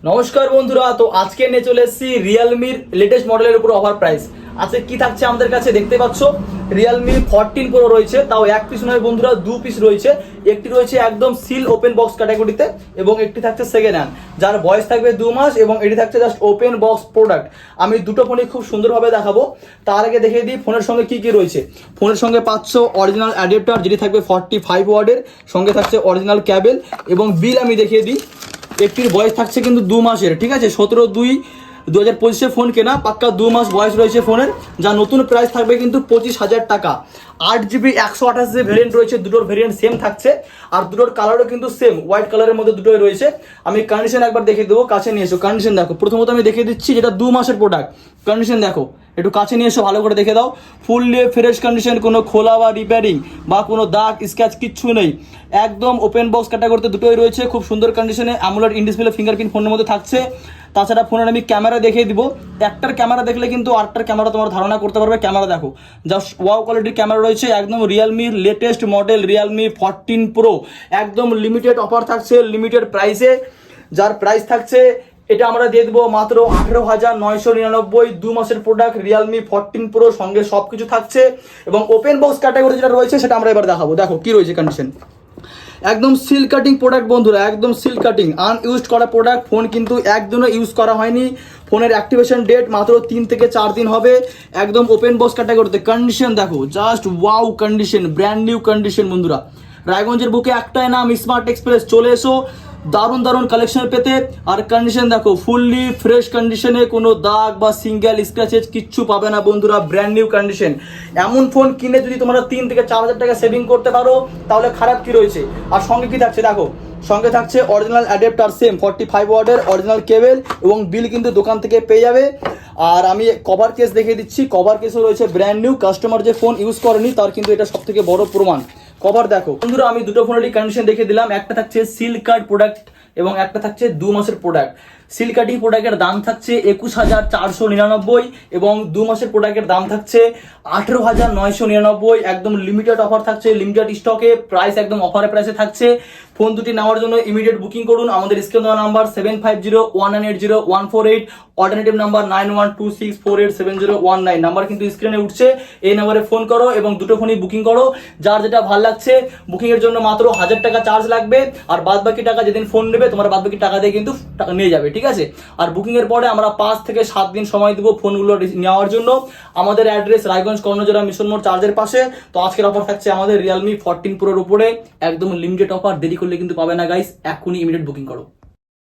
নমস্কার বন্ধুরা, তো আজকে নিয়ে চলে এসেছি রিয়েলমির লেটেস্ট মডেলের উপর অফার প্রাইস। আজকে কি থাকছে আমাদের কাছে দেখতে পাচ্ছ, রিয়েলমি 14 প্রো রয়েছে, তাও এক পিস নয় বন্ধুরা, দু পিস রয়েছে। একটি রয়েছে একদম সিল ওপেন বক্স ক্যাটাগরিতে এবং একটি থাকছে সেকেন্ড হ্যান্ড, যার বয়স থাকবে 2 মাস এবং এটি থাকছে জাস্ট ওপেন বক্স প্রোডাক্ট। আমি দুটো ফোনই খুব সুন্দরভাবে দেখাবো। তার আগে দেখিয়ে দিই ফোনের সঙ্গে কি কি রয়েছে। ফোনের সঙ্গে পাচ্ছ অরিজিনাল অ্যাডাপ্টার, যেটি থাকবে 45 ওয়াটের, সঙ্গে থাকছে অরিজিনাল ক্যাবেল এবং বিল আমি দেখিয়ে দিই। একটির বয়স থাকছে কিন্তু 2 মাসের, ঠিক আছে, 17/2/2025 ফোন কেনা, পাক্কা 2 মাস বয়স রয়েছে ফোনের, যা নতুন প্রাইস থাকবে কিন্তু 25,000 টাকা। 8GB 128GB ভেরিয়েন্ট রয়েছে, দুটোর ভেরিয়েন্ট সেম থাকছে আর দুটোর কালারও কিন্তু সেম হোয়াইট কালারের মধ্যে দুটোই রয়েছে। আমি কন্ডিশন একবার দেখিয়ে দেবো, কাছে নিয়ে এসো। কন্ডিশন দেখো, প্রথমত আমি দেখিয়ে দিচ্ছি যেটা 2 মাসের প্রোডাক্ট। কন্ডিশন দেখো, একটু কাছে নিয়ে এসো, ভালো করে দেখে দাও। ফুললি ফ্রেশ কন্ডিশন, কোনো খোলা বা রিপেয়ারিং বা কোনো দাগ স্ক্র্যাচ কিচ্ছু নেই। একদম ওপেন বক্স ক্যাটাগরিতে দুটোই রয়েছে, খুব সুন্দর কন্ডিশনে। অ্যামোলেড ইন ডিসপ্লে ফিঙ্গারপ্রিন্ট ফোনের মধ্যে থাকছে। তাছাড়া ফোনের আমি ক্যামেরা দেখিয়ে দিব। একটার ক্যামেরা দেখলে কিন্তু আরেকটার ক্যামেরা তোমার ধারণা করতে পারবে। ক্যামেরা দেখো, জাস্ট ওয়াও কোয়ালিটির ক্যামেরা রয়েছে। একদম রিয়েলমির লেটেস্ট মডেল রিয়েলমি 14 প্রো, একদম লিমিটেড অফার থাকছে, লিমিটেড প্রাইসে। যার প্রাইস থাকছে, এটা আমরা দিয়ে দেবো মাত্র 18,999। 2 মাসের প্রোডাক্ট রিয়েলমি 14 প্রো, সঙ্গে সব কিছু থাকছে। এবং ওপেন বক্স ক্যাটাগরি যেটা রয়েছে সেটা আমরা এবার দেখাবো। দেখো কি রয়েছে কন্ডিশন, একদম সিল কাটিং প্রোডাক্ট বন্ধুরা, একদম সিল কাটিং আনইউজড করা প্রোডাক্ট। ফোন কিন্তু একদিনও ইউজ করা হয়নি। ফোনের অ্যাক্টিভেশন ডেট মাত্র 3 থেকে 4 দিন হবে। একদম ওপেন বক্স ক্যাটাগরিতে। কন্ডিশন দেখো, just wow condition, brand new condition বন্ধুরা। রায়গঞ্জের বুকে একটাই নাম, স্মার্ট এক্সপ্রেস। চলে এসো দারুণ দারুণ কালেকশন পেতে। আর কন্ডিশন দেখো, ফুললি ফ্রেশ কন্ডিশনে, কোনো দাগ বা সিঙ্গেল স্ক্র্যাচেস কিচ্ছু পাবে না বন্ধুরা, ব্র্যান্ড নিউ কন্ডিশন। এমন ফোন কিনে যদি তোমরা 3 থেকে 4 হাজার টাকা সেভিং করতে পারো, তাহলে খারাপ কি রয়েছে। আর সঙ্গে কি থাকছে দেখো, সঙ্গে থাকছে অরিজিনাল অ্যাডাপ্টার সেম 45 ওয়াটের, অরিজিনাল কেবল এবং বিল কিন্তু দোকান থেকে পেয়ে যাবে। আর আমি কভার কেস দেখিয়ে দিচ্ছি, কভার কেসও রয়েছে ব্র্যান্ড নিউ। কাস্টমার যে ফোন ইউজ করেনি তার কিন্তু এটা সব থেকে বড় প্রমাণ। কভার দেখো বন্ধুরা, আমি দুটো ফোনেরই কন্ডিশন দেখিয়ে দিলাম। একটা থাকছে সিল কার্ড প্রোডাক্ট এবং একটা থাকছে 2 মাসের প্রোডাক্ট। সিল কাটিং প্রোডাক্টের দাম থাকছে 21,499 এবং 2 মাসের প্রোডাক্টের দাম থাকছে 18,999। একদম লিমিটেড অফার থাকছে, লিমিটেড স্টকে, প্রাইস একদম অফারের প্রাইসে থাকছে। ফোন দুটি নেওয়ার জন্য ইমিডিয়েট বুকিং করুন। আমাদের স্ক্রিনে দেওয়া নাম্বার 7501980148, অল্টারনেটিভ নাম্বার 9126487019 নাম্বার কিন্তু স্ক্রিনে উঠছে। এই নাম্বারে ফোন করো এবং দুটো ফোনই বুকিং করো। যার যেটা ভালো লাগছে, বুকিং এর জন্য মাত্র 1,000 টাকা চার্জ লাগবে। আর বাদ বাকি টাকা যেদিন ফোন নেবে তোমার বাদ বাকি টাকা দিয়ে কিন্তু নিয়ে যাবে, ঠিক আছে। আর বুকিং এর পরে আমরা 5 থেকে 7 দিন সময় দেবো ফোনগুলো নেওয়ার জন্য। আমাদের অ্যাড্রেস রায়গঞ্জ কর্ণজোড়া মিশন মোড় চার্জের পাশে। তো আজকের অফার থাকছে আমাদের রিয়েলমি 14 প্রোর উপরে, একদম লিমিটেড অফার। দেরি করলে কিন্তু পাবে না গাইস, এখনই ইমিডিয়েট বুকিং করো।